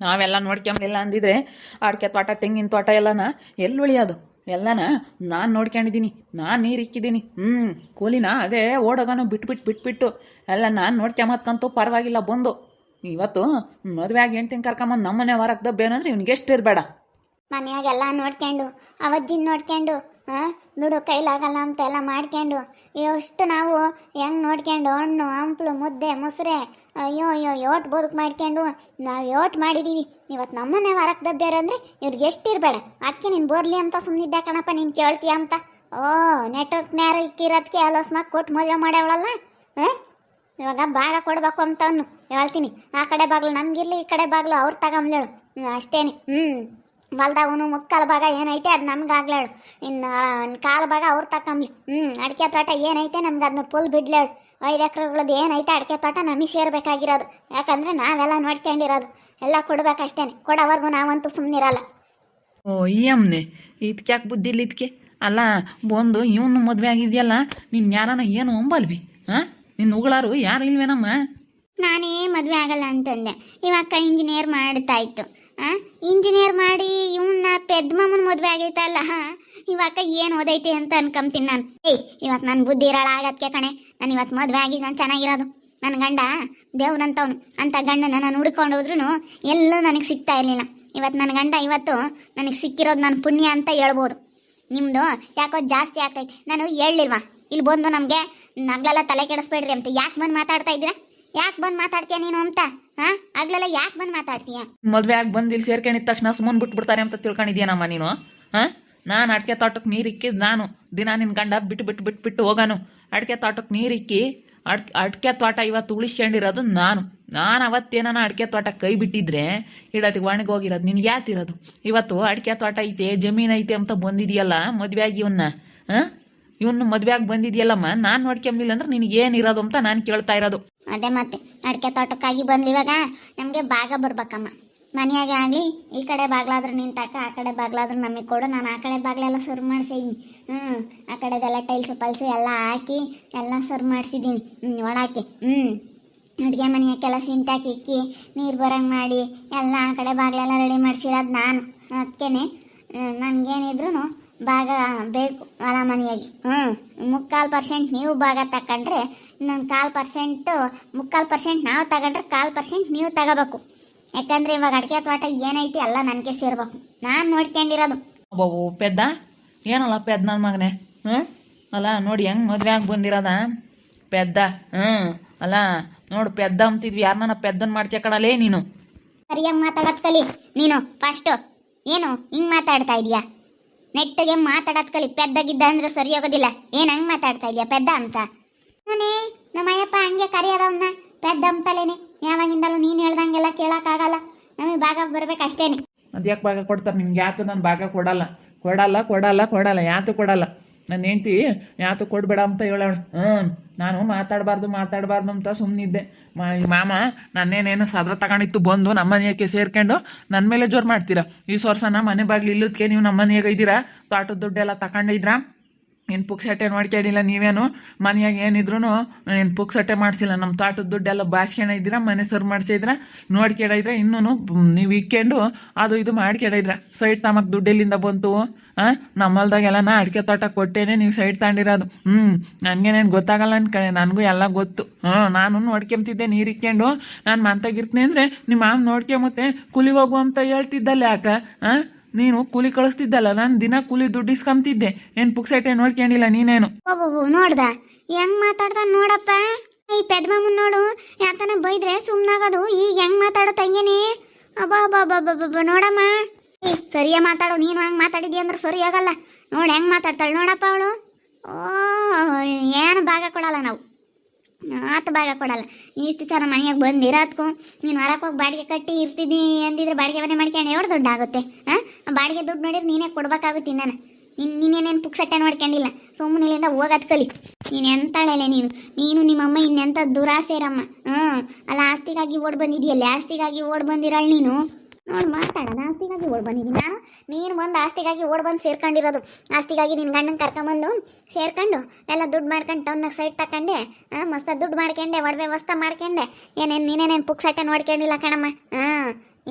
ನಾವೆಲ್ಲ ನೋಡ್ಕೊಂಬಿಲ್ಲ ಅಂದಿದ್ರೆ ಅಡಿಕೆ ತೋಟ ತೆಂಗಿನ ತೋಟ ಎಲ್ಲನ ಎಲ್ಲಿ ಉಳಿಯೋದು ಎಲ್ಲನ ನಾನು ನೋಡ್ಕೊಂಡಿದ್ದೀನಿ, ನಾನು ನೀರು ಇಕ್ಕಿದ್ದೀನಿ. ಕೂಲಿನ ಅದೇ ಓಡೋಗನು ಬಿಟ್ಬಿಟ್ಟು ಎಲ್ಲ ನಾನು ನೋಡ್ಕೊಂಬತ್ಕಂತೂ ಪರವಾಗಿಲ್ಲ. ಬಂದು ಇವತ್ತು ಮದುವೆ ಆಗಿ ಹೆಣ್ತಿನ ಕರ್ಕೊಂಬಂದು ನಮ್ಮನೆ ಹೊರಗೆ ದಬ್ಬೇನಂದ್ರೆ ಇವ್ನಿಗೆ ಎಷ್ಟು ಇರಬೇಡ. ಮನೆಯಾಗೆಲ್ಲ ನೋಡ್ಕೊಂಡು ಅವಜ್ಜಿನ ನೋಡ್ಕೊಂಡು ಬಿಡು ಕೈಲಾಗಲ್ಲ ಅಂತ ಎಲ್ಲ ಮಾಡ್ಕೊಂಡು ಎಷ್ಟು ನಾವು ಹೆಂಗೆ ನೋಡ್ಕೊಂಡು ಹಣ್ಣು ಹಂಪ್ಲು ಮುದ್ದೆ ಮೊಸರೆ ಅಯ್ಯೋ ಅಯ್ಯೋ ಯೋಟ್ ಬದುಕು ಮಾಡ್ಕೊಂಡು ನಾವು ಯೋಟ್ ಮಾಡಿದ್ದೀವಿ. ಇವತ್ತು ನಮ್ಮನೆ ಹೊರಕ್ಕೆ ದಬ್ಬ್ಯಾರಂದ್ರೆ ಇವ್ರಿಗೆ ಎಷ್ಟು ಇರಬೇಡ. ಅದಕ್ಕೆ ನೀನು ಬೋರ್ಲಿ ಅಂತ ಸುಮ್ಮನಿದ್ದೆ ಕಣಪ್ಪ, ನೀನು ಕೇಳ್ತೀಯ ಅಂತ. ನೆಟ್ವರ್ಕ್ ನ್ಯಾರ ಇಕ್ಕಿರೋದಕ್ಕೆ ಅಲೋಸ್ಮಾಗಿ ಕೊಟ್ಟು ಮದುವೆ ಮಾಡ್ಯಾವಳಲ್ಲ. ಇವಾಗ ಭಾಗ ಕೊಡಬೇಕು ಅಂತ ಅನ್ನು ಹೇಳ್ತೀನಿ. ಆ ಕಡೆ ಬಾಗ್ಲು ನಮಗಿರ್ಲಿ, ಈ ಕಡೆ ಬಾಗ್ಲು ಅವ್ರು ತಗೊಂಬ್ಲೇಳು ಅಷ್ಟೇನೆ. ಹೊಲ್ದಾಗನು ಮುಕ್ಕಾಲು ಭಾಗ ಏನೈತೆ ಅದು ನಮ್ಗೆ ಆಗ್ಲೇಳು, ಇನ್ನು ಕಾಲು ಭಾಗ ಅವ್ರು ತಕೊಂಬ್ಲಿ. ಅಡಿಕೆ ತೋಟ ಏನೈತೆ ನಮ್ಗೆ ಅದನ್ನ ಫುಲ್ ಬಿಡ್ಲೇಳು. 5 ಎಕರೆಗಳದ್ದು ಏನೈತೆ ಅಡಿಕೆ ತೋಟ ನಮಗೆ ಸೇರ್ಬೇಕಾಗಿರೋದು. ಯಾಕಂದ್ರೆ ನಾವೆಲ್ಲ ನೋಡ್ಕೊಂಡಿರೋದು. ಎಲ್ಲ ಕೊಡ್ಬೇಕಷ್ಟೇನೆ, ಕೊಡೋವರೆಗೂ ನಾವಂತೂ ಸುಮ್ಮನಿರಲ್ಲ. ಈ ಅಮ್ಮನೆ ಇದಕ್ಕೆ ಯಾಕೆ ಬುದ್ಧಿ ಇಲ್ಲ ಇದಕ್ಕೆ? ಅಲ್ಲ ಬಂದು ಇವನು ಮದುವೆ ಆಗಿದೆಯಲ್ಲ, ನಿನ್ನ ಯಾರನ ಏನು ಅಂಬಲ್ವಿ? ನಿನ್ನ ಉಗಳಾರು ಯಾರು ಇಲ್ವೇನಮ್ಮ? ನಾನೇ ಮದುವೆ ಆಗಲ್ಲ ಅಂತಂದೆ. ಇವಾಗ ಇಂಜಿನಿಯರ್ ಮಾಡ್ತಾ ಇತ್ತು. ಇಂಜಿನಿಯರ್ ಮಾಡಿ ಇವನ್ನ ಪೆದ್ದ ಮಾಮನ ಮದುವೆ ಆಗೈತಲ್ಲ. ಇವಾಗ ಏನು ಓದೈತಿ ಅಂತ ಅನ್ಕೊಂತೀನಿ ನಾನು. ಇವತ್ತು ನನ್ನ ಬುದ್ಧಿ ಇರೋಳ ಆಗತ್ಕೆ ಕಣೆ. ನಾನು ಇವತ್ತು ಮದುವೆ ಆಗಿ ನಾನು ಚೆನ್ನಾಗಿರೋದು. ನನ್ನ ಗಂಡ ದೇವ್ರಂತವನು. ಅಂಥ ಗಂಡನ ನಾನು ಹುಡ್ಕೊಂಡು ಹೋದ್ರೂ ಎಲ್ಲೂ ನನಗೆ ಸಿಗ್ತಾ ಇರಲಿಲ್ಲ. ಇವತ್ತು ನನ್ನ ಗಂಡ ಇವತ್ತು ನನಗೆ ಸಿಕ್ಕಿರೋದು ನನ್ನ ಪುಣ್ಯ ಅಂತ ಹೇಳ್ಬೋದು. ನಿಮ್ಮದು ಯಾಕೋ ಜಾಸ್ತಿ ಆಗ್ತೈತಿ. ನಾನು ಹೇಳಿಲ್ವಾ ಇಲ್ಲಿ ಬಂದು ನಮಗೆ ನಗ್ಲೆಲ್ಲ ತಲೆ ಕೆಡಿಸ್ಬೇಡ್ರಿ ಅಂತ? ಯಾಕೆ ಬಂದು ಮಾತಾಡ್ತಾ ಇದ್ದೀರಾ? ಯಾಕೆ ಬಂದು ಮಾತಾಡ್ತೀಯ ನೀನು ಅಂತ? ಆಗ್ಲೆಲ್ಲ ಯಾಕೆ ಬಂದು ಮಾತಾಡ್ತೀಯ? ಮದುವೆ ಆಗಿ ಬಂದು ಇಲ್ಲಿ ಸೇರ್ಕೊಂಡಿದ ತಕ್ಷಣ ಸುಮ್ಮನೆ ಬಿಟ್ಬಿಡ್ತಾರೆ ಅಂತ ತಿಳ್ಕೊಂಡಿದ್ಯಾನಮ್ಮ ನೀನು? ನಾನು ಅಡಿಕೆ ತೋಟಕ್ಕೆ ನೀರು ಇಕ್ಕಿದ್ ನಾನು ದಿನ ನಿನ್ನ ಗಂಡ ಬಿಟ್ಟು ಹೋಗಾನು. ಅಡಿಕೆ ತೋಟಕ್ಕೆ ನೀರು ಇಕ್ಕಿ ಅಡಿಕೆ ತೋಟ ಇವತ್ತು ಉಳಿಸ್ಕೊಂಡಿರೋದು ನಾನು ಅವತ್ತೇನ ಅಡಿಕೆ ತೋಟ ಕೈ ಬಿಟ್ಟಿದ್ರೆ ಇಡೋದಕ್ಕೆ ಒಣಗಿ ಹೋಗಿರೋದು ನಿನ್ಗೆ ಯಾತಿರೋದು? ಇವತ್ತು ಅಡಿಕೆ ತೋಟ ಐತೆ, ಜಮೀನು ಐತೆ ಅಂತ ಬಂದಿದೆಯಲ್ಲ ಮದುವೆ ಆಗಿ ಇವನ್ನ ಮದುವೆ ಆಗಿ ಬಂದಿದೆಯಲ್ಲಮ್ಮ. ನಾನು ನೋಡ್ಕೊಂಬಿಲ್ಲ ಅಂದ್ರೆ ನಿನಗೆ ಏನಿರೋದು ಅಂತ ನಾನು ಕೇಳ್ತಾ ಇರೋದು. ಅದೇ ಮತ್ತೆ ಅಡಿಕೆ ತೋಟಕ್ಕಾಗಿ ಬಂದಿವಾಗ ನಮಗೆ ಭಾಗ ಬರ್ಬೇಕಮ್ಮ. ಮನೆಯಾಗೆ ಆಗಲಿ ಈ ಕಡೆ ಬಾಗ್ಲಾದ್ರೆ ನಿಂತಾಕ, ಆ ಕಡೆ ಬಾಗ್ಲಾದ್ರೆ ನಮಗೆ ಕೊಡು. ನಾನು ಆ ಕಡೆ ಬಾಗ್ಲೆಲ್ಲ ಸರ್ವ್ ಮಾಡಿಸಿದ್ದೀನಿ. ಆ ಕಡೆದೆಲ್ಲ ಟೈಲ್ಸು ಪಲ್ಸು ಎಲ್ಲ ಹಾಕಿ ಎಲ್ಲ ಸರ್ವ್ ಮಾಡಿಸಿದ್ದೀನಿ ಒಳಕ್ಕೆ. ಅಡುಗೆ ಮನೆಯಕ್ಕೆಲ್ಲ ಸಿಂಟಾಕಿ ಇಕ್ಕಿ ನೀರು ಬರಂಗೆ ಮಾಡಿ ಎಲ್ಲ ಆ ಕಡೆ ಬಾಗ್ಲೆಲ್ಲ ರೆಡಿ ಮಾಡಿಸಿರೋದು ನಾನು. ಅದಕ್ಕೇ ನನಗೇನಿದ್ರು ಭಾಗ ಬೇಕು ಹೊಲ ಮನೆಯಾಗಿ. 3/4% ನೀವು ಭಾಗ ತಗೊಂಡ್ರೆ ಇನ್ನೊಂದು 1/4% ನಾವು ತಗೊಂಡ್ರೆ 1/4% ನೀವು ತಗೋಬೇಕು. ಯಾಕಂದ್ರೆ ಇವಾಗ ಅಡಿಕೆ ತೋಟ ಏನೈತಿ ಎಲ್ಲ ನನಗೆ ಸೇರ್ಬೇಕು. ನಾನು ನೋಡ್ಕೊಂಡಿರೋದು. ಅಬ್ಬೋ ಪೆದ್ದ ಏನಲ್ಲ ಪೆದ್ದ ನನ್ನ ಮಗನೇ. ಅಲ್ಲ ನೋಡಿ ಹೆಂಗೆ ಮದುವೆ ಆಗಿ ಬಂದಿರೋದ ಪೆದ್ದ. ಅಲ್ಲ ನೋಡು ಪೆದ್ದ ಅಂತಿದ್ವಿ, ಯಾರನ್ನ ಪೆದ್ದನ್ ಮಾಡ್ತೀಯ ಕಣಲೇ ನೀನು. ಸರಿಯಾಗಿ ಮಾತಾಡೋದ್ ಕಲಿ ನೀನು ಫಸ್ಟು. ಏನು ಹಿಂಗೆ ಮಾತಾಡ್ತಾ ಇದೀಯಾ? ನೆಟ್ಟಿಗೆ ಮಾತಾಡೋದ್ ಕಲಿ. ಪೆದ್ದಾಗಿದ್ದ ಅಂದ್ರೆ ಸರಿ ಹೋಗೋದಿಲ್ಲ. ಏನು ಹಂಗೆ ಮಾತಾಡ್ತಾ ಇದೀಯಾ ಪೆದ್ದ ಅಂತ? ನಾನೇ ನಮ್ಮಯ್ಯಪ್ಪ ಹಂಗೆ ಕರೆಯೋದವನ್ನ ಪೆದ್ದ ಅಂತಲೇನೆ. ಯಾವಾಗಿಂದಲೂ ನೀನು ಹೇಳ್ದಂಗೆಲ್ಲ ಕೇಳೋಕ್ಕಾಗಲ್ಲ. ನಮಗೆ ಭಾಗ ಬರ್ಬೇಕಷ್ಟೇನೆ. ಅದ್ಯಾಕೆ ಭಾಗ ಕೊಡ್ತಾರೆ ನಿಮ್ಗೆ? ಯಾತು ನಾನು ಭಾಗ ಕೊಡಲ್ಲ ಯಾತು ಕೊಡಲ್ಲ. ನನ್ನ ಹೆಂಡ್ತಿ ಯಾತು ಕೊಡಬೇಡ ಅಂತ ಹೇಳೋಣ. ನಾನು ಮಾತಾಡಬಾರ್ದು ಅಂತ ಸುಮ್ಮನಿದ್ದೆ. ಮಾಮ ನನ್ನೇನೇನು ಸದ್ರ ತಗೊಂಡಿತ್ತು ಬಂದು ನಮ್ಮ ಮನೆಯಕ್ಕೆ ಸೇರ್ಕೊಂಡು ನನ್ನ ಮೇಲೆ ಜೋರು ಮಾಡ್ತೀರಾ. ಈ ವರ್ಷನ ಮನೆ ಬಾಗಿಲು ಇಲ್ಲದಕ್ಕೆ ನೀವು ನಮ್ಮ ಮನೆಯಾಗ ಇದ್ದೀರಾ. ತೋಟದ ದುಡ್ಡೆಲ್ಲ ತಗೊಂಡಿದ್ರಾ? ಏನು ಪುಕ್ಸಟ್ಟೆ ನೋಡ್ಕೊಂಡಿಲ್ಲ ನೀವೇನು? ಮನೆಯಾಗ ಏನಿದ್ರು ಏನು ಪುಕ್ಸಟ್ಟೆ ಮಾಡಿಸಿಲ್ಲ. ನಮ್ಮ ತೋಟದ ದುಡ್ಡೆಲ್ಲ ಬಾಸ್ಕೊಂಡು ಇದ್ದೀರಾ, ಮನೆ ಸರ್ ಮಾಡಿಸಿದ್ರ, ನೋಡ್ಕೊಂಡಿದ್ರೆ ಇನ್ನೂ ನೀವು ಇಕ್ಕೊಂಡು ಅದು ಇದು ಮಾಡ್ಕೊಂಡಿದ್ರ. ಸೈಡ್ ತಮಕ್ ದುಡ್ಡು ಎಲ್ಲಿಂದ ಬಂತು? ನಮ್ಮಲ್ದಾಗೆಲ್ಲ ಅಡಿಕೆ ತೋಟ ಕೊಟ್ಟೇನೆ ನೀವು ಸೈಡ್ ತಗೊಂಡಿರೋದು. ನನಗೇನೇನು ಗೊತ್ತಾಗಲ್ಲ ಅನ್ಕಣೆ, ನನಗೂ ಎಲ್ಲ ಗೊತ್ತು. ನಾನು ನೋಡ್ಕೊಂತಿದ್ದೆ ನೀರು ಇಕ್ಕೊಂಡು. ನಾನು ಮಂತಾಗಿರ್ತೀನಿ ಅಂದರೆ ನಿಮ್ಮ ಮಾಮ ನೋಡ್ಕೊಂಬತ್ತೆ ಕೂಲಿ ಹೋಗು ಅಂತ ಹೇಳ್ತಿದ್ದಲ್ಲ. ಯಾಕ ನೀನು ಕೂಲಿ ಕಳಿಸ್ತಿದ್ದಲ್ಲ, ನಾನು ದಿನ ಕೂಲಿ ದುಡ್ಡು ಇಸ್ಕೊಂತಿದ್ದೆ. ಏನು ಪುಕ್ಸಟ್ಟೆ ನೋಡ್ಕೊಂಡಿಲ್ಲ ನೀನೇನು? ನೋಡ್ದ ಹೆಂಗ್ ಮಾತಾಡ್ತಾನ ನೋಡಪ್ಪ. ಈ ಪೆದ್ಮಮ್ಮನ್ ನೋಡು, ಯಾತನ ಬೈದ್ರೆ ಸುಮ್ನಾಗೋದು. ಈಗ ಹೆಂಗ್ ಮಾತಾಡೋ ತಂಗೇನಿ? ಅಬ್ಬಾ ನೋಡಮ್ಮ. ಸರಿಯ ಮಾತಾಡು. ನೀನು ಹಂಗೆ ಮಾತಾಡಿದ್ಯ ಅಂದ್ರೆ ಸರಿ ಆಗಲ್ಲ. ನೋಡಿ ಹೆಂಗ್ ಮಾತಾಡ್ತಾಳೆ ನೋಡಪ್ಪ ಅವಳು. ಏನು ಭಾಗ ಕೊಡಲ್ಲ ನಾವು. ಭಾಗ ಕೊಡಲ್ಲ. ಇಷ್ಟು ಥರ ಮನೆಯಾಗ ಬಂದಿರೋದಕ್ಕೂ ನೀನು ಹೊರಕ್ಕೆ ಹೋಗಿ ಬಾಡಿಗೆ ಕಟ್ಟಿ ಇರ್ತಿದ್ದಿ ಅಂದಿದ್ರೆ ಬಾಡಿಗೆ ಮನೆ ಮಾಡ್ಕೊಂಡು ಎಷ್ಟು ದುಡ್ಡು ಆಗುತ್ತೆ? ಬಾಡಿಗೆ ದುಡ್ಡು ನೋಡಿದ್ರೆ ನೀನೇ ಕೊಡ್ಬೇಕಾಗುತ್ತೆ. ನೀನೇನೇನು ಪುಕ್ಸಟ್ಟೆ ನೋಡ್ಕೊಂಡಿಲ್ಲ. ಸುಮ್ಮನೆ ಇಲ್ಲಿಂದ ಹೋಗೋದು ಕಲಿ. ನೀನು ಎಂತಾಳಲೆ ನೀನು ನಿಮ್ಮಮ್ಮ ಇನ್ನೆಂಥ ದುರಾಸೆರಮ್ಮ. ಅಲ್ಲ ಆಸ್ತಿಗಾಗಿ ಓಡ್ ಬಂದಿದೆಯಲ್ಲ, ಆಸ್ತಿಗಾಗಿ ಓಡ್ ಬಂದಿರಾಳು ನೀನು. ನೋಡಿ ಮಾತಾಡೋಣ. ಆಸ್ತಿಗಾಗಿ ಓಡ್ ಬಂದಿದ್ದೀನಿ ನಾನು. ನೀನು ಬಂದು ಆಸ್ತಿಗಾಗಿ ಓಡ್ ಬಂದು ಸೇರ್ಕೊಂಡಿರೋದು. ಆಸ್ತಿಗಾಗಿ ನಿನ್ನ ಗಂಡನ ಕರ್ಕೊಂಬಂದು ಸೇರ್ಕೊಂಡು ಎಲ್ಲ ದುಡ್ಡು ಮಾಡ್ಕೊಂಡು ಟೌನ್ನಾಗ ಸೈಟ್ ತಗೊಂಡೆ, ಮಸ್ತ ದುಡ್ಡು ಮಾಡ್ಕೊಂಡೆ, ಒಡವೆ ವಸ್ತ ಮಾಡ್ಕೊಂಡೆ. ನೀನೇನೇನು ಪುಕ್ಸಟ್ಟೆ ನೋಡ್ಕೊಂಡಿಲ್ಲ ಕಣಮ್ಮ.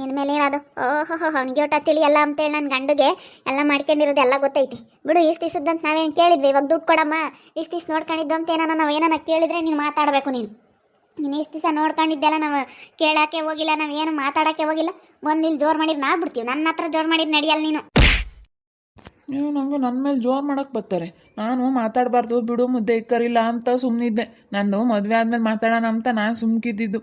ಇನ್ಮೇಲೆ ಇರೋದು ಓಹೋ ಅವ್ನಿಗೆ ಊಟ ತಿಳಿಯಲ್ಲ ಅಂತೇಳಿ ನನ್ನ ಗಂಡಿಗೆ ಎಲ್ಲ ಮಾಡ್ಕೊಂಡಿರೋದು ಎಲ್ಲ ಗೊತ್ತೈತಿ ಬಿಡು. ಇಷ್ಟು ದಿವಸದಂತ ನಾವೇನು ಕೇಳಿದ್ವಿ, ಇವಾಗ ದುಡ್ಡು ಕೊಡಮ್ಮ ಇಷ್ಟು ದಿವಸ ನೋಡ್ಕೊಂಡಿದ್ದು ಅಂತ ನಾವು ಏನಾನ ಕೇಳಿದ್ರೆ ನೀನು ಮಾತಾಡಬೇಕು. ನೀನು ಇಷ್ಟು ದಿವಸ ನೋಡ್ಕೊಂಡಿದ್ದೆಲ್ಲ ನಾವು ಕೇಳೋಕ್ಕೆ ಹೋಗಿಲ್ಲ, ನಾವು ಏನು ಮಾತಾಡೋಕ್ಕೆ ಹೋಗಿಲ್ಲ. ಬಂದು ಇಲ್ಲಿ ಜೋರು ಮಾಡಿದ್ರೆ ನಾ ಬಿಡ್ತೀವಿ. ನನ್ನ ಹತ್ರ ಜೋರು ಮಾಡಿದ್ದು ನಡೆಯಲ್ಲ ನೀನು. ನೀವು ನಂಗೆ ನನ್ನ ಮೇಲೆ ಜೋರು ಮಾಡೋಕ್ಕೆ ಬರ್ತಾರೆ. ನಾನು ಮಾತಾಡಬಾರ್ದು ಬಿಡು ಮುದ್ದೆ ಇಕ್ಕರಿಲ್ಲ ಅಂತ ಸುಮ್ಮನಿದ್ದೆ. ನಂದು ಮದುವೆ ಆದಮೇಲೆ ಮಾತಾಡೋಣ ಅಂತ ನಾನು ಸುಮ್ಕಿದ್ದಿದ್ದು.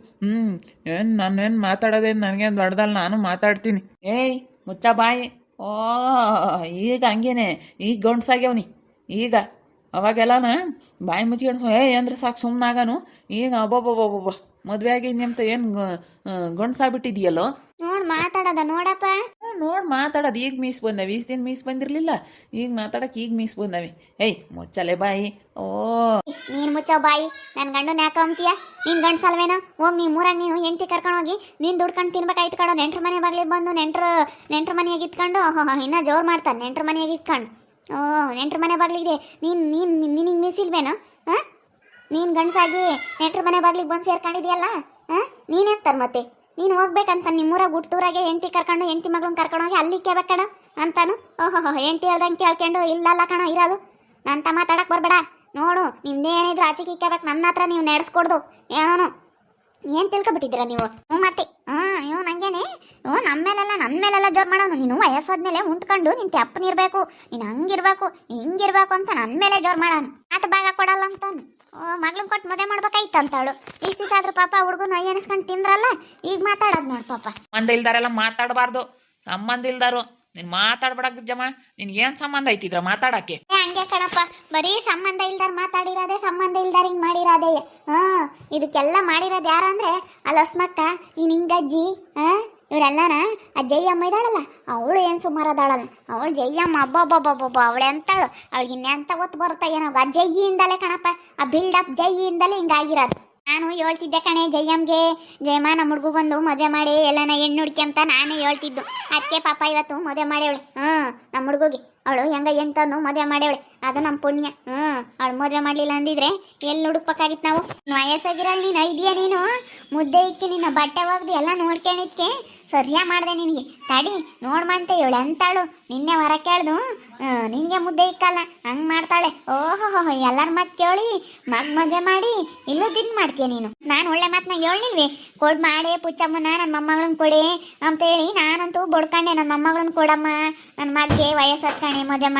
ಏನು ನಾನೇನು ಮಾತಾಡೋದೇನು ನನಗೇನು ದೊಡ್ಡದಲ್ಲ, ನಾನು ಮಾತಾಡ್ತೀನಿ. ಏಯ್ ಮುಚ್ಚ ಬಾಯಿ. ಓ ಈಗ ಹಂಗೇನೆ ಈಗ ಗಂಡ್ಸಾಗ್ಯವನಿ. ಈಗ ಅವಾಗೆಲ್ಲನ ಬಾಯಿ ಮುಚ್ಚಿಕೊಂಡು ಅಂದ್ರೆ ಸಾಕು ಸುಮ್ಮನಾಗನು. ಈಗ ಅಬ್ಬಬ್ಬಬ್ಬಬ್ಬ ಮದುವೆ ಆಗಿದ್ನಿ ಅಂತ ಏನು ಗಂಡ್ಸಾಗ್ಬಿಟ್ಟಿದೆಯಲ್ಲೋ. ನೋಡಿ ಮಾತಾಡೋದ ನೋಡಪ್ಪ. ನೋಡಿ ಮಾತಾಡೋದು ಈಗ ಮೀಸ್ ಬಂದವೆ. ಇಷ್ಟು ದಿನ ಮೀಸ್ ಬಂದಿರಲಿಲ್ಲ, ಈಗ ಮಾತಾಡೋಕೆ ಈಗ ಮೀಸ್ ಬಂದವೆ. ಏಯ್ ಮುಚ್ಚಲೆ ಬಾಯಿ. ಓ ನೀನು ಮುಚ್ಚೋ ಬಾಯಿ. ನನ್ನ ಗಂಡನ ಯಾಕೆ ಅಂತೀಯ? ನೀನು ಗಂಡ್ಸಲ್ವೇನೋ? ಹೋಗಿ ನೀನು ಮೂರಾಗ ನೀನು ಹೆಂಡತಿ ಕರ್ಕೊಂಡೋಗಿ ನೀನು ದುಡ್ಕೊಂಡು ತಿನ್ಬೇಕಾಯ್ತು ಕಣೋ. ನೆಂಟ್ರ ಮನೆ ಬಾಗ್ಲಿಗೆ ಬಂದು ನೆಂಟ್ರ ಮನೆಯಾಗ ಇತ್ಕೊಂಡು ಇನ್ನೂ ಜೋರು ಮಾಡ್ತಾನೆ. ನೆಂಟ್ರ ಮನೆಯಾಗ ಇತ್ಕೊಂಡು ನೆಂಟ್ರ ಮನೆ ಬಾಗ್ಲಿಗೆ ನಿನಗೆ ಮೀಸಿಲ್ವೇನೋ? ನೀನು ಗಂಡಸಾಗಿ ನೆಂಟ್ರ ಮನೆ ಬಾಗ್ಲಿಗೆ ಬಂದು ಸೇರ್ಕೊಂಡಿದ್ಯಲ್ಲ, ನೀನೆಂತಾರೆ ಮತ್ತೆ? ನೀನು ಹೋಗ್ಬೇಕಂತ ನಿಮ್ಮೂರಾಗ ಹುಟ್ಟೂರಾಗೆ ಹೆಂಡತಿ ಕರ್ಕೊಂಡು ಹೆಂಡತಿ ಮಗಳನ್ನ ಕರ್ಕೊಂಡೋಗಿ ಅಲ್ಲಿ ಕೇಳ್ಬೇಕು ಕಣ ಅಂತಾನು. ಹೆಂಡತಿ ಹೇಳ್ದಂಗೆ ಕೇಳ್ಕೊಂಡು ಇಲ್ಲಲ್ಲ ಕಣ ಇರೋದು. ನಂತ ಮಾತಾಡಕ್ಕೆ ಬರಬೇಡ. ನೋಡು ನಿಮ್ದೇನಿದ್ರು ಆಚೆಗೆ ಕೇಳ್ಬೇಕು. ನನ್ನ ಹತ್ರ ನೀವು ನಡೆಸ್ಕೊಡ್ದು ಏನೋ. ಏನು ತಿಳ್ಕೊಬಿಟ್ಟಿದ್ದೀರಾ ನೀವು? ಮತ್ತೆ ಇವ್ ನಂಗೇನೆ ನನ್ನ ಮೇಲೆಲ್ಲ ಜೋರು ಮಾಡೋನು. ನೀನು ವಯಸ್ಸಾದ್ಮೇಲೆ ಉಂಟ್ಕೊಂಡು ನಿಂತ ಅಪ್ಪನಿರ್ಬೇಕು, ನೀನು ಹಂಗಿರ್ಬೇಕು ಹಿಂಗಿರ್ಬೇಕು ಅಂತ ನನ್ನ ಮೇಲೆ ಜೋರು ಮಾಡೋನು. ಆತ ಭಾಗ ಕೊಡಲ್ಲ ಅಂತಾನು. ಮಗಳನ್ನ ಕೊಟ್ಟು ಮದುವೆ ಮಾಡ್ಬೇಕಾಯ್ತು ಅಂತಾಳು. ಇಷ್ಟು ದಿವಸ ಆದ್ರೂ ಪಾಪ ಹುಡುಗನ ಎನಿಸ್ಕೊಂಡು ತಿಂದ್ರಲ್ಲ, ಈಗ ಮಾತಾಡೋದು ನೋಡಿ ಪಾಪ. ಸಂಬಂಧ ಇಲ್ದಾರೆಲ್ಲ ಮಾತಾಡಬಾರ್ದು. ಸಂಬಂಧ ಇಲ್ದಾರು ನೀನು ಮಾತಾಡ್ಬೇಡ ಜಮ್ಮ. ನಿನ್ಗೇನು ಸಂಬಂಧ ಐತಿದ್ರ ಮಾತಾಡಕ್ಕೆ? ಹಂಗೆ ಕಣಪ್ಪ, ಬರೀ ಸಂಬಂಧ ಇಲ್ದಾರ ಮಾತಾಡಿರೋದೆ, ಸಂಬಂಧ ಇಲ್ದಾರ ಹಿಂಗೆ ಮಾಡಿರೋದೆ. ಇದಕ್ಕೆಲ್ಲ ಮಾಡಿರೋದು ಯಾರು ಅಂದ್ರೆ ಅಲ್ಲಿ ಹೊಸ್ಮಕ್ಕ, ಈ ನಿಂಗಜ್ಜಿ, ಇವರೆಲ್ಲನ ಆ ಜಯ್ಯಮ್ಮ ಇದ್ದಾಳಲ್ಲ ಅವಳು ಏನು ಸುಮಾರು ಅದಾಳಲ್ಲ ಅವಳು ಜಯ್ಯಮ್ಮ. ಅಬ್ಬಬ್ಬಬ್ಬಬ್ಬ ಅವಳು ಎಂತಾಳು? ಅವಳಿಗೆ ಇನ್ನೆಂತ ಗೊತ್ತು ಬರುತ್ತಾ ಏನೋ. ಆ ಜಯ್ಯಿಂದಲೇ ಕಣಪ್ಪ, ಆ ಬಿಲ್ಡಪ್ ಜಯ್ಯಿಂದಲೇ ಹಿಂಗಾಗಿರೋದು. ನಾನು ಹೇಳ್ತಿದ್ದೆ ಕಣೆ ಜಯ್ಯಮ್ಗೆ, ಜಯಮ್ಮ ನಮ್ಮ ಹುಡುಗ ಬಂದು ಮದುವೆ ಮಾಡಿ ಎಲ್ಲನ ಹೆಣ್ಣು ಹುಡುಕಿ ಅಂತ ನಾನೇ ಹೇಳ್ತಿದ್ದು. ಅದಕ್ಕೆ ಪಾಪ ಇವತ್ತು ಮದುವೆ ಮಾಡ್ಯವಳೆ. ನಮ್ಮ ಹುಡುಗಿಗೆ ಅವಳು ಹೆಂಗ ಹೆಣ್ಣು ತಂದು ಮದುವೆ ಮಾಡ್ಯವಳೆ. ಅದು ನಮ್ಮ ಪುಣ್ಯ. ಅವಳು ಮದುವೆ ಮಾಡಲಿಲ್ಲ ಅಂದಿದ್ರೆ ಎಲ್ಲಿ ಹುಡುಕ್ಬೇಕಾಗಿತ್ತು ನಾವು? ವಯಸ್ಸಾಗಿರಲ್ಲ ನೀನು ಇದೆಯಾ ನೀನು? ಮುದ್ದೆ ಇಕ್ಕಿ ನಿನ್ನ ಬಟ್ಟೆ ಒಗ್ದು ಎಲ್ಲ ನೋಡ್ಕೊಂಡಿದ್ಕೆ ಸರಿಯಾ ಮಾಡಿದೆ ನಿನಗೆ. ತಡಿ ನೋಡ್ಮಂತೆ ಇವಳು ಎಂತಾಳು. ನಿನ್ನೆ ಹೊರ ಕೇಳ್ದು ನಿನಗೆ ಮುದ್ದೆ ಇಕ್ಕಲ್ಲ ಹಂಗೆ ಮಾಡ್ತಾಳೆ. ಓಹೋ ಎಲ್ಲರ ಮಾತು ಕೇಳಿ ಮದುವೆ ಮಾಡಿ ಇಲ್ಲದಿದ್ದು ಮಾಡ್ತೀಯ ನೀನು. ನಾನು ಒಳ್ಳೆ ಮಾತನ್ನ ಹೇಳಿಲ್ವಿ? ಕೊಡ್ ಮಾಡಿ ಪುಚ್ಚಮ್ಮನ ನನ್ನ ಮೊಮ್ಮಗಳನ್ನ ಕೊಡಿ ಅಂತೇಳಿ ನಾನಂತೂ ಬಡ್ಕೊಂಡೆ. ನನ್ನ ಮೊಮ್ಮಗಳನ್ನ ಕೊಡಮ್ಮ, ನನ್ನ ಮಗ್ಗೆ ವಯಸ್ಸತ್ತು ಕಣೆ, ಮದುವೆ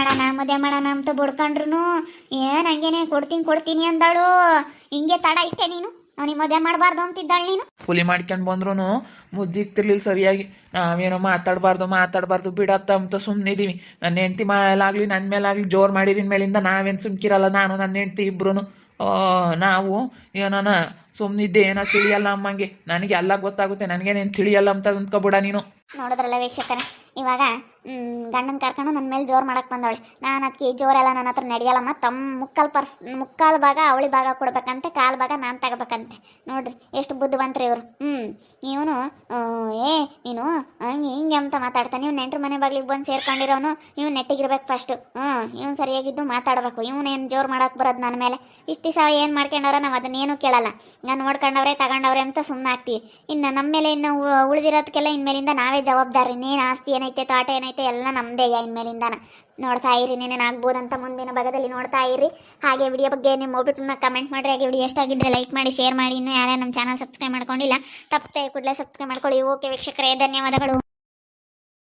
ಮಾಡೋಣ ಅಂತ ಬಡ್ಕೊಂಡ್ರು ಏನು ಹಂಗೇನೆ ಕೊಡ್ತೀನಿ ಅಂದಳು. ಹಿಂಗೆ ತಡ ಇಷ್ಟೇ ನೀನು? ಅವನಿಗೆ ಮದುವೆ ಮಾಡಬಾರ್ದು ಅಂತಿದ್ದಾಳು ನೀನು. ಹುಲಿ ಮಾಡ್ಕೊಂಡು ಬಂದ್ರೂ ಮುದ್ದಿಕ್ತಿರ್ಲಿಲ್ಲ ಸರಿಯಾಗಿ. ನಾವೇನೋ ಮಾತಾಡಬಾರ್ದು ಬಿಡತ್ತ ಅಂತ ಸುಮ್ಮನಿದ್ದೀವಿ. ನನ್ನ ಹೆಂಡ್ತಿ ಮೇಲಾಗಲಿ ನನ್ನ ಮೇಲಾಗಲಿ ಜೋರು ಮಾಡಿದಿನ ಮೇಲಿಂದ ನಾವೇನು ಸುಮ್ಕಿರಲ್ಲ. ನಾನು ನನ್ನ ಹೆಂಡ್ತಿ ಇಬ್ರು ನಾವು ಏನೋನ ಸುಮ್ಮನಿದ್ದೆ. ಏನೋ ತಿಳಿಯಲ್ಲ ಅಮ್ಮಂಗೆ. ನನಗೆ ಎಲ್ಲ ಗೊತ್ತಾಗುತ್ತೆ, ನನಗೇನೇನು ತಿಳಿಯಲ್ಲ ಅಂತ ಅಂದ್ಕೊಬಿಡ ನೀನು. ನೋಡಿದ್ರಲ್ಲ ವೀಕ್ಷಕರ, ಇವಾಗ ಗಂಡನ ಕರ್ಕೊಂಡು ನನ್ನ ಮೇಲೆ ಜೋರು ಮಾಡಕ್ಕೆ ಬಂದವಳೆ. ನಾನು ಅದಕ್ಕೆ ಜೋರೆಲ್ಲ ನನ್ನ ಹತ್ರ ನಡೆಯಲ್ಲಮ್ಮ. ಮುಕ್ಕಾಲು ಭಾಗ ಅವಳಿ ಭಾಗ ಕೊಡ್ಬೇಕಂತೆ, ಕಾಲು ಭಾಗ ನಾನು ತಗೋಬೇಕಂತೆ. ನೋಡ್ರಿ ಎಷ್ಟು ಬುದ್ಧಿವಂತ್ರಿ ಇವರು. ಇವನು ನೀನು ಹಿಂಗೆ ಅಂತ ಮಾತಾಡ್ತಾನೆ. ನೀವು ನೆಂಟ್ರ ಮನೆ ಬಾಗ್ಲಿಗೆ ಬಂದು ಸೇರ್ಕೊಂಡಿರೋನು ಇವ್ನು ನೆಟ್ಟಿಗಿರ್ಬೇಕು ಫಸ್ಟು. ಇವ್ನು ಸರಿಯಾಗಿದ್ದು ಮಾತಾಡಬೇಕು. ಇವನೇನು ಜೋರು ಮಾಡೋಕೆ ಬರೋದು ನನ್ನ ಮೇಲೆ. ಇಷ್ಟು ದಿವಸ ಏನು ಮಾಡ್ಕೊಂಡವ್ರೆ ನಾವು ಅದನ್ನೇನು ಕೇಳಲ್ಲ. ನಾನು ನೋಡ್ಕೊಂಡವ್ರೆ ತಗೊಂಡವ್ರೆ ಅಂತ ಸುಮ್ಮನೆ ಆಗ್ತೀವಿ. ಇನ್ನು ನಮ್ಮ ಮೇಲೆ ಇನ್ನು ಉಳಿದಿರೋದಕ್ಕೆಲ್ಲ ಇನ್ಮೇಲಿಂದ ನಾವೇ ಜವಾಬ್ದಾರಿ. ನೀನು ಆಸ್ತಿ ಏನೈತೆ ತೋಟ ಏನೈತೆ ಎಲ್ಲ ನಮ್ಮದೇ. ಇನ್ಮೇಲಿಂದ ನೋಡ್ತಾ ಇರಿ, ನೀನೇನಾಗ್ಬೋದಂತ ಮುಂದಿನ ಭಾಗದಲ್ಲಿ ನೋಡ್ತಾ ಇರಿ. ಹಾಗೆ ವಿಡಿಯೋ ಬಗ್ಗೆ ನಿಮ್ಮ ಒಬ್ಬಿಟ್ಟು ಕಮೆಂಟ್ ಮಾಡಿರಿ. ಹಾಗೆ ವಿಡಿಯೋ ಎಷ್ಟಾಗಿದ್ದರೆ ಲೈಕ್ ಮಾಡಿ, ಶೇರ್ ಮಾಡಿ. ಇನ್ನೂ ಯಾರ್ಯಾರು ನಮ್ಮ ಚಾನಲ್ ಸಬ್ಸ್ಕ್ರೈಬ್ ಮಾಡ್ಕೊಂಡಿಲ್ಲ ತಪ್ಪದೆ ಕೂಡಲೇ ಸಬ್ಸ್ಕ್ರೈಬ್ ಮಾಡ್ಕೊಳ್ಳಿ. ಓಕೆ ವೀಕ್ಷಕರೇ, ಧನ್ಯವಾದಗಳು.